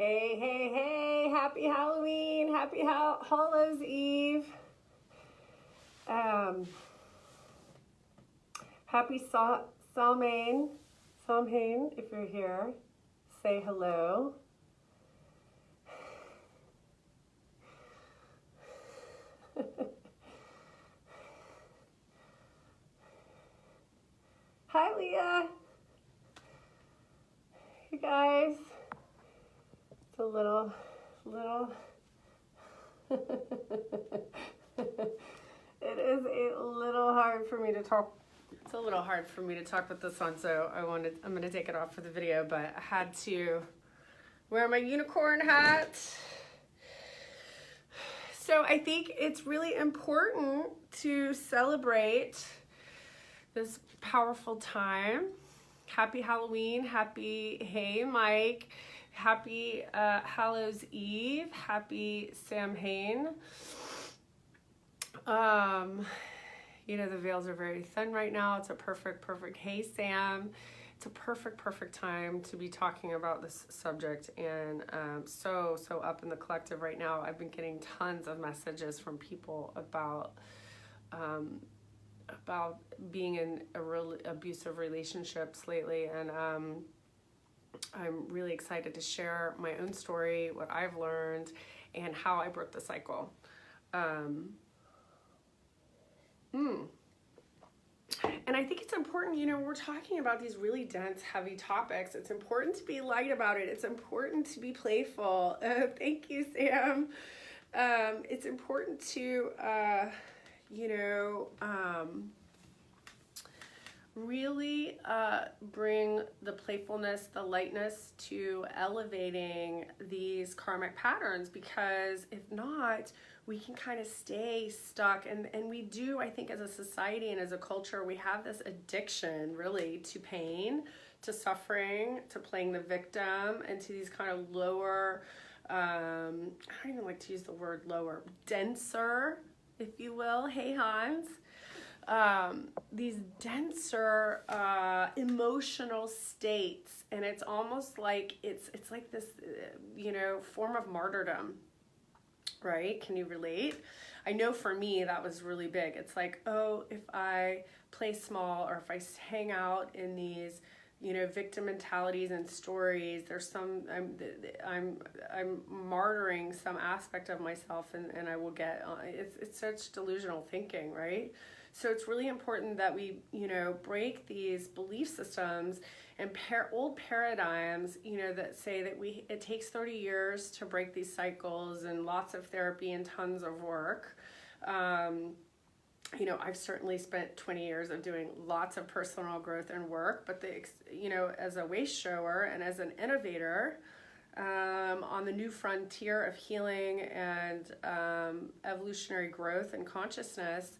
Hey, hey, hey, happy Halloween, happy Hallows Eve. Happy Samhain, if you're here, say hello. Hi, Leah. You guys. It's a little. It is a little hard for me to talk. It's a little hard for me to talk with this on, so I'm going to take it off for the video, but I had to wear my unicorn hat. So I think it's really important to celebrate this powerful time. Happy Halloween, hey Mike, happy Hallows Eve, happy Samhain. You know, the veils are very thin right now. It's a perfect, hey Sam. It's a perfect time to be talking about this subject, and so up in the collective right now. I've been getting tons of messages from people about being in abusive relationships lately, and I'm really excited to share my own story, what I've learned, and how I broke the cycle. And I think it's important, you know, we're talking about these really dense, heavy topics. It's important to be light about it. It's important to be playful. Thank you, Sam. It's important to, really bring the playfulness, the lightness to elevating these karmic patterns, because if not, we can kind of stay stuck. And we do, I think, as a society and as a culture, we have this addiction really to pain, to suffering, to playing the victim, and to these kind of lower, I don't even like to use the word lower, denser, if you will. Hey, Hans. These denser emotional states, and it's almost like it's like this form of martyrdom, right? Can you relate? I know for me that was really big. It's like, oh, if I play small, or if I hang out in these victim mentalities and stories, there's some I'm martyring some aspect of myself, and I will get it's such delusional thinking, right? So it's really important that we, break these belief systems and old paradigms, that say that it takes 30 years to break these cycles, and lots of therapy and tons of work. I've certainly spent 20 years of doing lots of personal growth and work, but as a waist shower and as an innovator, on the new frontier of healing and evolutionary growth and consciousness,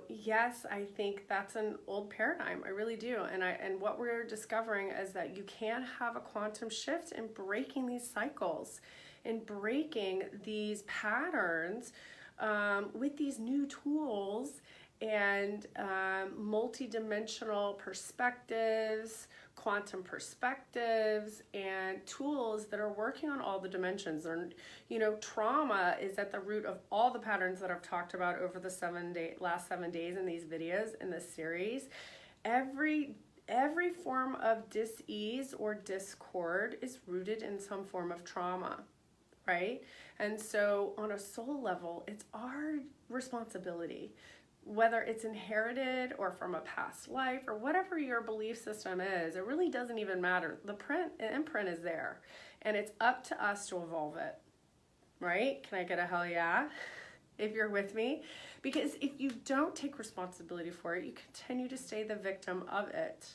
yes, I think that's an old paradigm. I really do. And what we're discovering is that you can have a quantum shift in breaking these cycles, in breaking these patterns, with these new tools and multidimensional perspectives, quantum perspectives, and tools that are working on all the dimensions. Trauma is at the root of all the patterns that I've talked about over the last 7 days in these videos in this series. Every form of dis-ease or discord is rooted in some form of trauma, right? And so on a soul level, it's our responsibility, whether it's inherited or from a past life or whatever your belief system is. It really doesn't even matter. The imprint is there, and it's up to us to evolve it, right? Can I get a hell yeah if you're with me? Because if you don't take responsibility for it, you continue to stay the victim of it.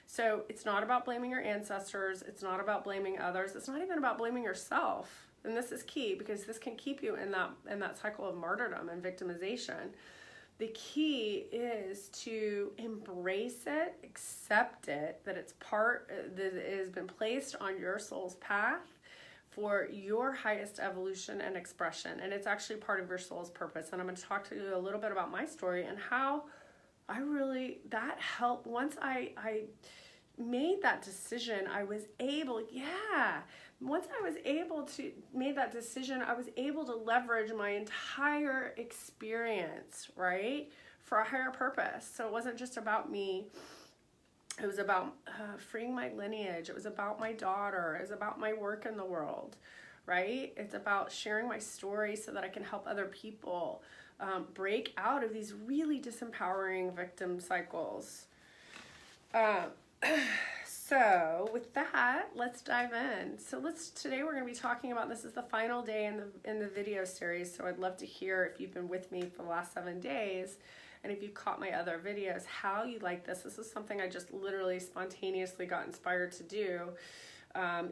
So it's not about blaming your ancestors. It's not about blaming others. It's not even about blaming yourself. And this is key, because this can keep you in that cycle of martyrdom and victimization. The key is to embrace it, accept it, that it's that it has been placed on your soul's path for your highest evolution and expression. And it's actually part of your soul's purpose. And I'm going to talk to you a little bit about my story and how that helped. Once I made that decision, I was able, once I was able to make that decision, I was able to leverage my entire experience, right, for a higher purpose. So it wasn't just about me. It was about freeing my lineage. It was about my daughter. It was about my work in the world, right? It's about sharing my story so that I can help other people break out of these really disempowering victim cycles. So with that, let's dive in. So today we're going to be talking about, this is the final day in the video series. So I'd love to hear, if you've been with me for the last 7 days, and if you caught my other videos, how you like this. This is something I just literally spontaneously got inspired to do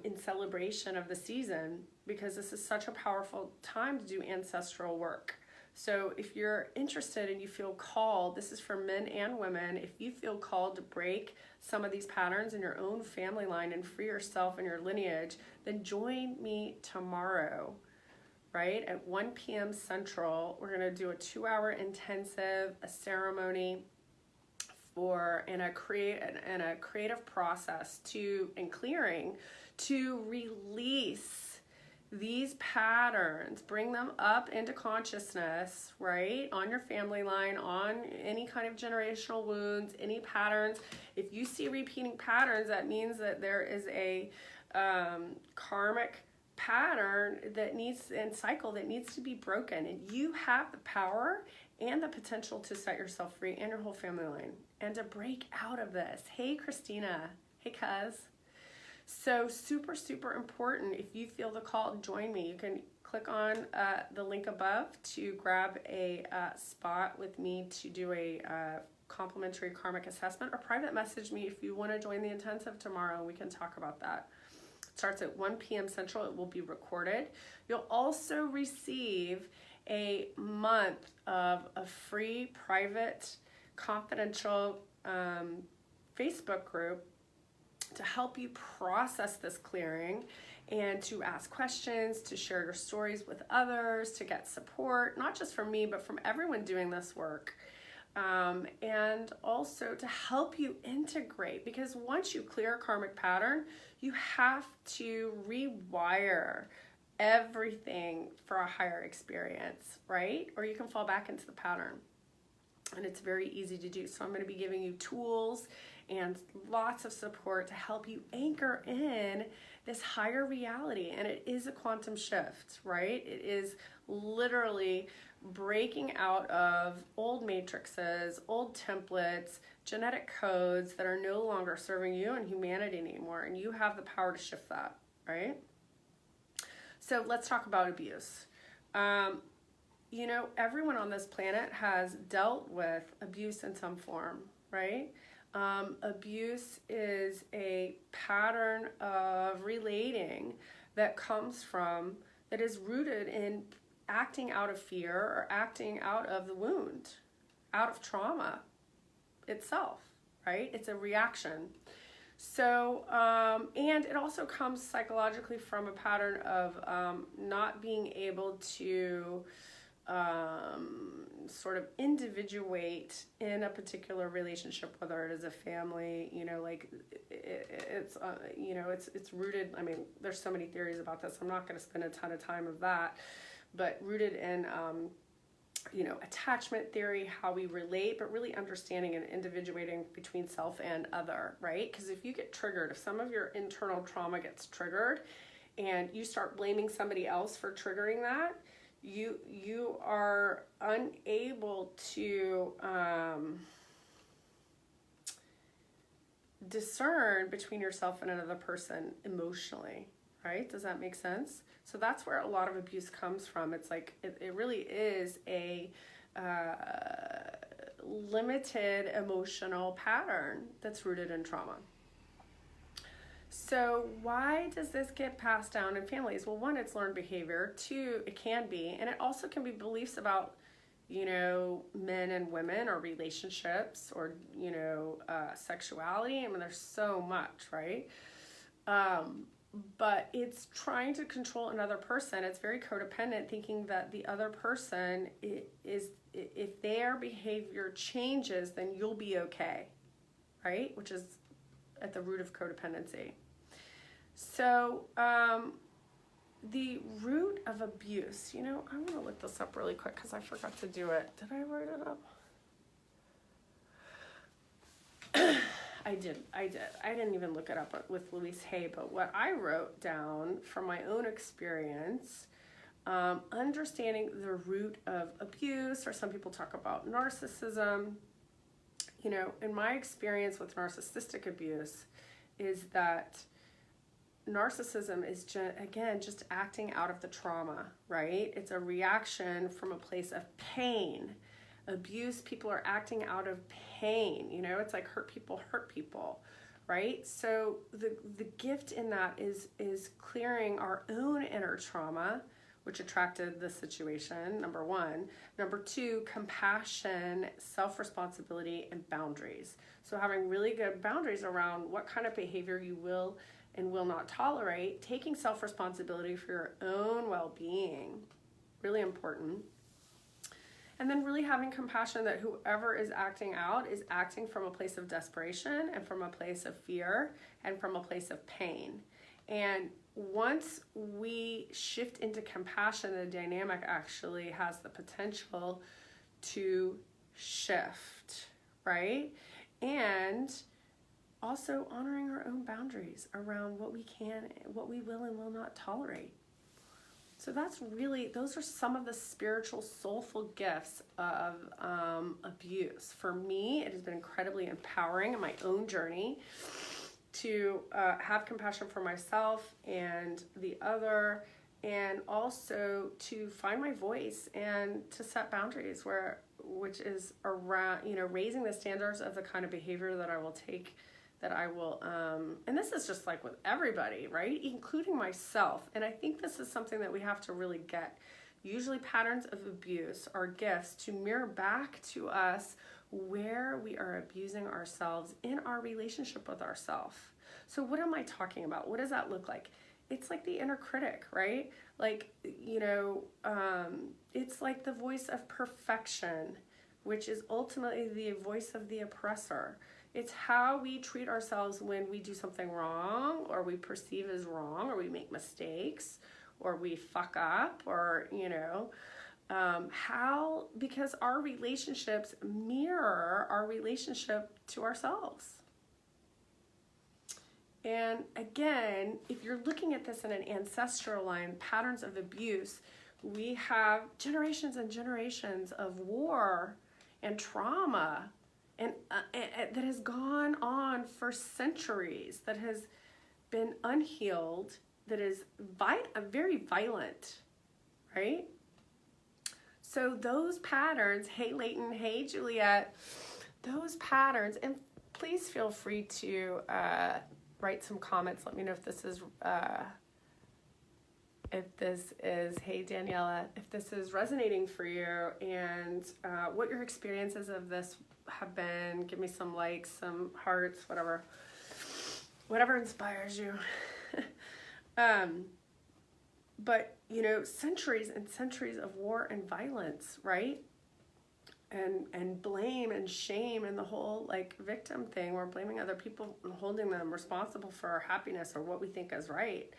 in celebration of the season, because this is such a powerful time to do ancestral work. So if you're interested and you feel called, this is for men and women, if you feel called to break some of these patterns in your own family line and free yourself and your lineage, then join me tomorrow, right? At 1 p.m. Central, we're gonna do a 2-hour intensive, a ceremony and a creative process and clearing to release these patterns, bring them up into consciousness, right? On your family line, on any kind of generational wounds, any patterns. If you see repeating patterns, that means that there is a karmic pattern and cycle that needs to be broken. And you have the power and the potential to set yourself free and your whole family line and to break out of this. Hey, Christina. Hey, cuz. So super, super important. If you feel the call, join me. You can click on the link above to grab a spot with me to do a complimentary karmic assessment, or private message me if you want to join the intensive tomorrow. We can talk about that. It starts at 1 p.m. Central. It will be recorded. You'll also receive a month of a free, private, confidential Facebook group to help you process this clearing and to ask questions, to share your stories with others, to get support, not just from me, but from everyone doing this work. And also to help you integrate, because once you clear a karmic pattern, you have to rewire everything for a higher experience, right? Or you can fall back into the pattern. And it's very easy to do. So I'm going to be giving you tools and lots of support to help you anchor in this higher reality. And it is a quantum shift, right? It is literally breaking out of old matrices, old templates, genetic codes that are no longer serving you and humanity anymore. And you have the power to shift that, right? So let's talk about abuse. You know, everyone on this planet has dealt with abuse in some form, right? Abuse is a pattern of relating that is rooted in acting out of fear or acting out of the wound, out of trauma itself, right? It's a reaction. So, and it also comes psychologically from a pattern of not being able to sort of individuate in a particular relationship, whether it is a family, you know, like it's rooted. I mean, there's so many theories about this. I'm not going to spend a ton of time of that, but rooted in, attachment theory, how we relate, but really understanding and individuating between self and other, right? Because if you get triggered, if some of your internal trauma gets triggered and you start blaming somebody else for triggering that, you are unable to discern between yourself and another person emotionally, right? Does that make sense? So that's where a lot of abuse comes from. It's like, it really is a limited emotional pattern that's rooted in trauma. So why does this get passed down in families? Well, one, it's learned behavior. Two, it can be, and it also can be beliefs about, men and women or relationships or, sexuality. I mean, there's so much, right? But it's trying to control another person. It's very codependent, thinking that the other person is, if their behavior changes, then you'll be okay, right? Which is at the root of codependency. So the root of abuse, you know, I want to look this up really quick because I forgot to do it. Did I write it up? I did. I didn't even look it up with Louise Hay, but what I wrote down from my own experience, understanding the root of abuse, or some people talk about narcissism. You know, in my experience with narcissistic abuse is that narcissism is just acting out of the trauma, right? It's a reaction from a place of pain. Abuse, people are acting out of pain. You know, it's like hurt people, right? So the gift in that is clearing our own inner trauma, which attracted the situation, number one. Number two, compassion, self-responsibility, and boundaries. So having really good boundaries around what kind of behavior you will and will not tolerate, taking self-responsibility for your own well-being, really important. And then really having compassion that whoever is acting out is acting from a place of desperation and from a place of fear and from a place of pain. And once we shift into compassion, the dynamic actually has the potential to shift, right? And also honoring our own boundaries around what we can, what we will and will not tolerate. So those are some of the spiritual, soulful gifts of abuse. For me, it has been incredibly empowering in my own journey to have compassion for myself and the other, and also to find my voice and to set boundaries which is around, you know, raising the standards of the kind of behavior that I will take, that I will, and this is just like with everybody, right? Including myself. And I think this is something that we have to really get. Usually patterns of abuse are gifts to mirror back to us where we are abusing ourselves in our relationship with ourselves. So what am I talking about? What does that look like? It's like the inner critic, right? Like, you know, it's like the voice of perfection, which is ultimately the voice of the oppressor. It's how we treat ourselves when we do something wrong, or we perceive as wrong, or we make mistakes, or we fuck up, or, you know, because our relationships mirror our relationship to ourselves. And again, if you're looking at this in an ancestral line, patterns of abuse, we have generations and generations of war and trauma and that has gone on for centuries, that has been unhealed, that is very violent, right? So those patterns, hey Leighton, hey Juliet, those patterns, and please feel free to write some comments. Let me know if this is, hey Daniela, if this is resonating for you, and what your experiences of this have been. Give me some likes, some hearts, whatever inspires you. But, you know, centuries and centuries of war and violence, right? And blame and shame and the whole like victim thing. We're blaming other people and holding them responsible for our happiness or what we think is right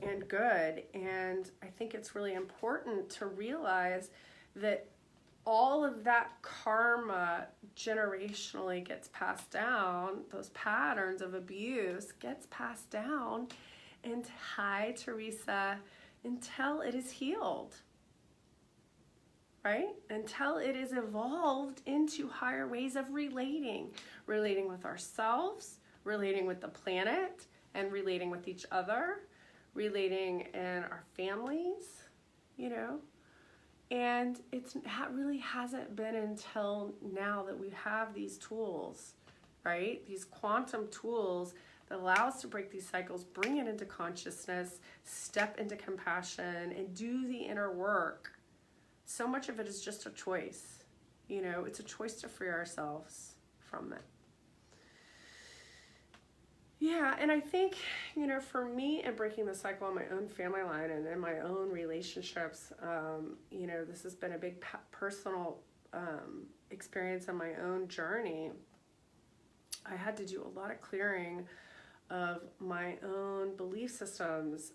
and good. And I think it's really important to realize that all of that karma generationally gets passed down. Those patterns of abuse gets passed down. And hi, Teresa, until it is healed, right? Until it is evolved into higher ways of relating with ourselves, relating with the planet, and relating with each other, relating in our families, you know. And it really hasn't been until now that we have these tools, right? These quantum tools that allow us to break these cycles, bring it into consciousness, step into compassion, and do the inner work. So much of it is just a choice. You know, it's a choice to free ourselves from it. Yeah, and I think, you know, for me and breaking the cycle on my own family line and in my own relationships, you know, this has been a big personal experience on my own journey. I had to do a lot of clearing of my own belief systems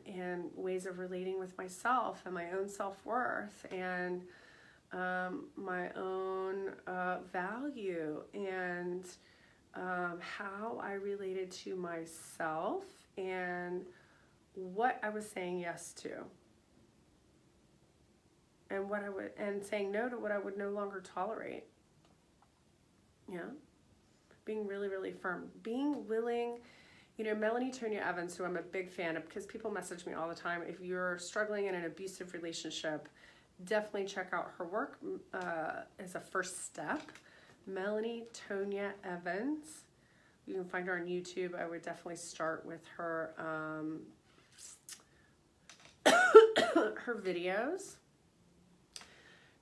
and ways of relating with myself and my own self-worth and my own value and how I related to myself and what I was saying yes to and saying no to what I would no longer tolerate. Yeah. Being really, really firm. Being willing, Melanie Tonia Evans, who I'm a big fan of, because people message me all the time, if you're struggling in an abusive relationship, definitely check out her work as a first step. Melanie Tonia Evans. You can find her on YouTube. I would definitely start with her her videos.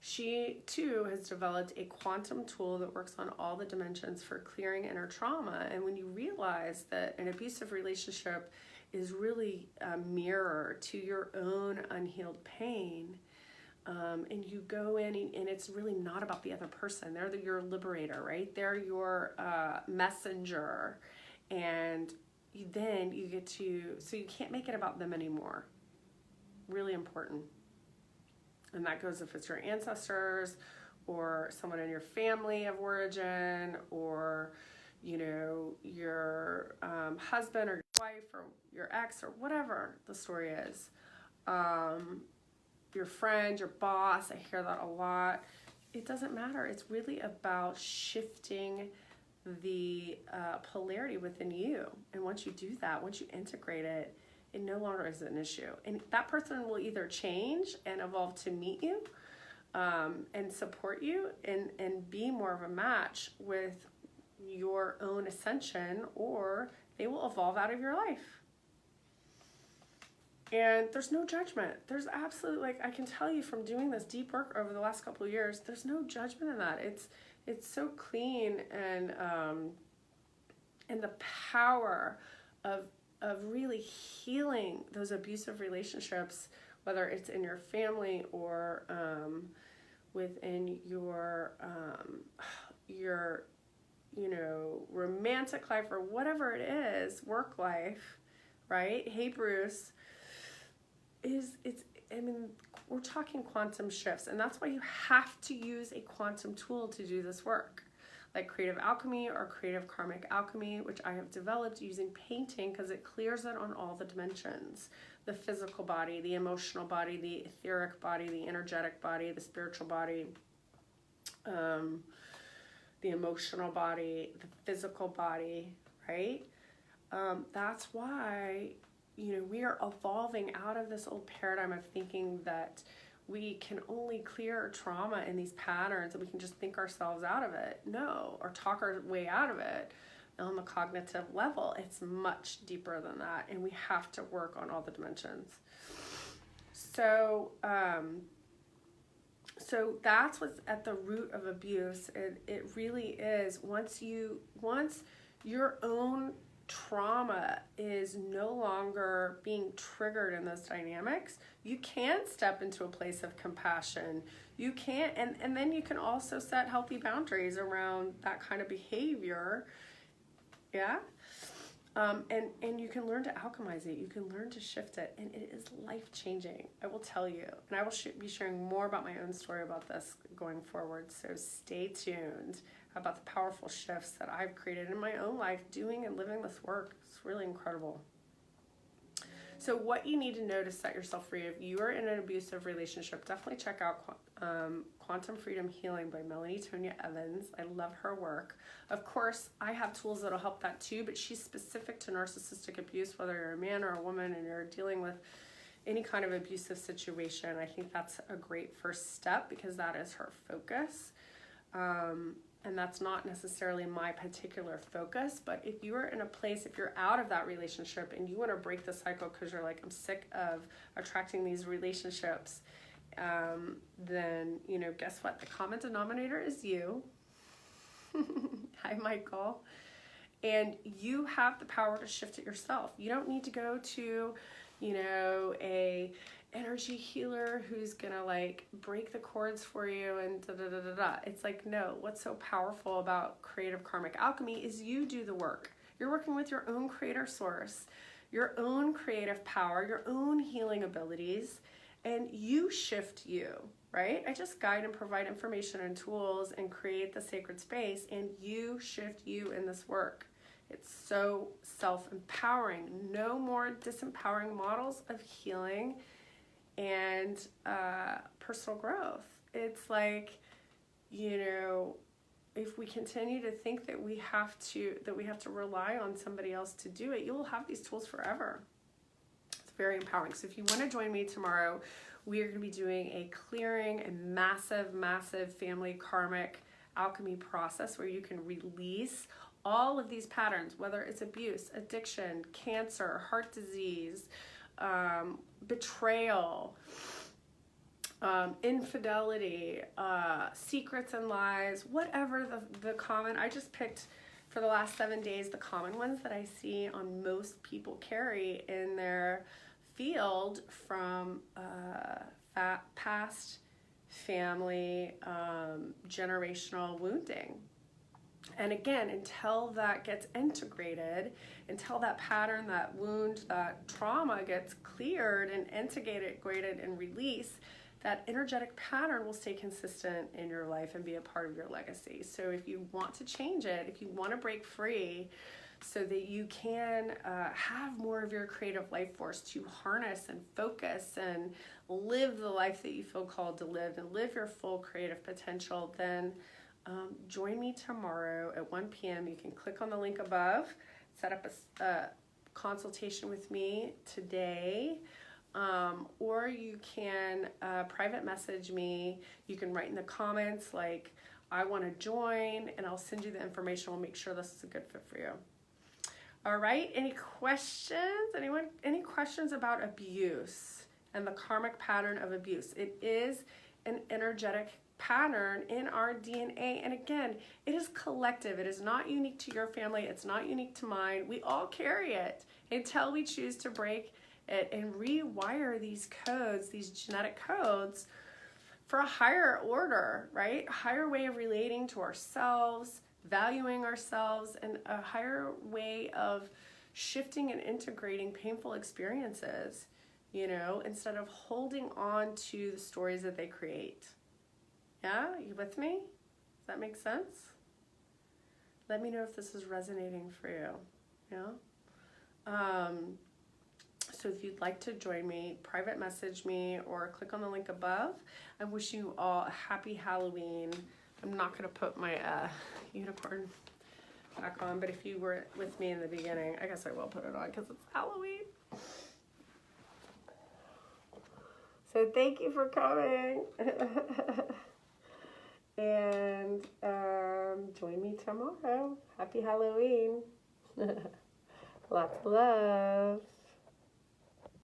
She, too, has developed a quantum tool that works on all the dimensions for clearing inner trauma. And when you realize that an abusive relationship is really a mirror to your own unhealed pain, and you go in and it's really not about the other person. They're your liberator, right? They're your messenger. And then you get to, so you can't make it about them anymore. Really important. And that goes if it's your ancestors or someone in your family of origin or, your husband or your wife or your ex or whatever the story is. Your friend, your boss, I hear that a lot. It doesn't matter. It's really about shifting the polarity within you. And once you do that, once you integrate it, it no longer is an issue. And that person will either change and evolve to meet you and support you and be more of a match with your own ascension, or they will evolve out of your life. And there's no judgment. There's absolutely, I can tell you from doing this deep work over the last couple of years, there's no judgment in that. It's so clean and the power of really healing those abusive relationships, whether it's in your family or within your romantic life or whatever it is, work life, right? Hey, Bruce, we're talking quantum shifts, and that's why you have to use a quantum tool to do this work. Like creative alchemy or creative karmic alchemy, which I have developed using painting because it clears it on all the dimensions. The physical body, the emotional body, the etheric body, the energetic body, the spiritual body, the emotional body, the physical body, right? That's why, we are evolving out of this old paradigm of thinking that we can only clear trauma in these patterns and we can just think ourselves out of it. No, or talk our way out of it on the cognitive level. It's much deeper than that, and we have to work on all the dimensions. So that's what's at the root of abuse. It really is once your own trauma is no longer being triggered in those dynamics, you can step into a place of compassion. You can, and then you can also set healthy boundaries around that kind of behavior. Yeah. And you can learn to alchemize it. You can learn to shift it, and it is life-changing. I will tell you, and I will be sharing more about my own story about this going forward. So stay tuned about the powerful shifts that I've created in my own life doing and living this work. It's really incredible. So what you need to know to set yourself free, if you are in an abusive relationship, definitely check out Quantum Freedom Healing by Melanie Tonia Evans. I love her work. Of course, I have tools that'll help that too, but she's specific to narcissistic abuse, whether you're a man or a woman and you're dealing with any kind of abusive situation. I think that's a great first step because that is her focus. And that's not necessarily my particular focus, but if you are in a place, if you're out of that relationship and you want to break the cycle because you're like, I'm sick of attracting these relationships, then, guess what? The common denominator is you. Hi, Michael. And you have the power to shift it yourself. You don't need to go to, energy healer who's gonna like break the cords for you and da da da da da. It's like, no, what's so powerful about creative karmic alchemy is you do the work. You're working with your own creator source, your own creative power, your own healing abilities, and you shift you, right? I just guide and provide information and tools and create the sacred space, and you shift you in this work. It's so self-empowering. No more disempowering models of healing and personal growth. It's like, you know, if we continue to think that we have to rely on somebody else to do it, you will have these tools forever. It's very empowering. So if you want to join me tomorrow, we are going to be doing a clearing, a massive family karmic alchemy process where you can release all of these patterns, whether it's abuse, addiction, cancer, heart disease, betrayal, infidelity, secrets and lies, whatever the common, I just picked for the last 7 days the common ones that I see on most people carry in their field from past family, generational wounding. And again, until that gets integrated, until that pattern, that wound, that trauma gets cleared and integrated and released, that energetic pattern will stay consistent in your life and be a part of your legacy. So if you want to change it, if you want to break free so that you can have more of your creative life force to harness and focus and live the life that you feel called to live and live your full creative potential, then join me tomorrow at 1 p.m. You can click on the link above, set up a consultation with me today, or you can private message me. You can write in the comments like, I want to join, and I'll send you the information. We'll make sure this is a good fit for you. All right, any questions? Anyone? Any questions about abuse and the karmic pattern of abuse? It is an energetic pattern in our DNA, and again, it is collective. It is not unique to your family. It's not unique to mine. We all carry it until we choose to break it and rewire these codes, these genetic codes, for a higher order, right? A higher way of relating to ourselves, valuing ourselves, and a higher way of shifting and integrating painful experiences, you know, instead of holding on to the stories that they create. Yeah, you with me? Does that make sense? Let me know if this is resonating for you. Yeah. So if you'd like to join me, private message me or click on the link above. I wish you all a happy Halloween. I'm not going to put my unicorn back on, but if you were with me in the beginning, I guess I will put it on because it's Halloween. So thank you for coming. And join me tomorrow. Happy Halloween. Lots of love.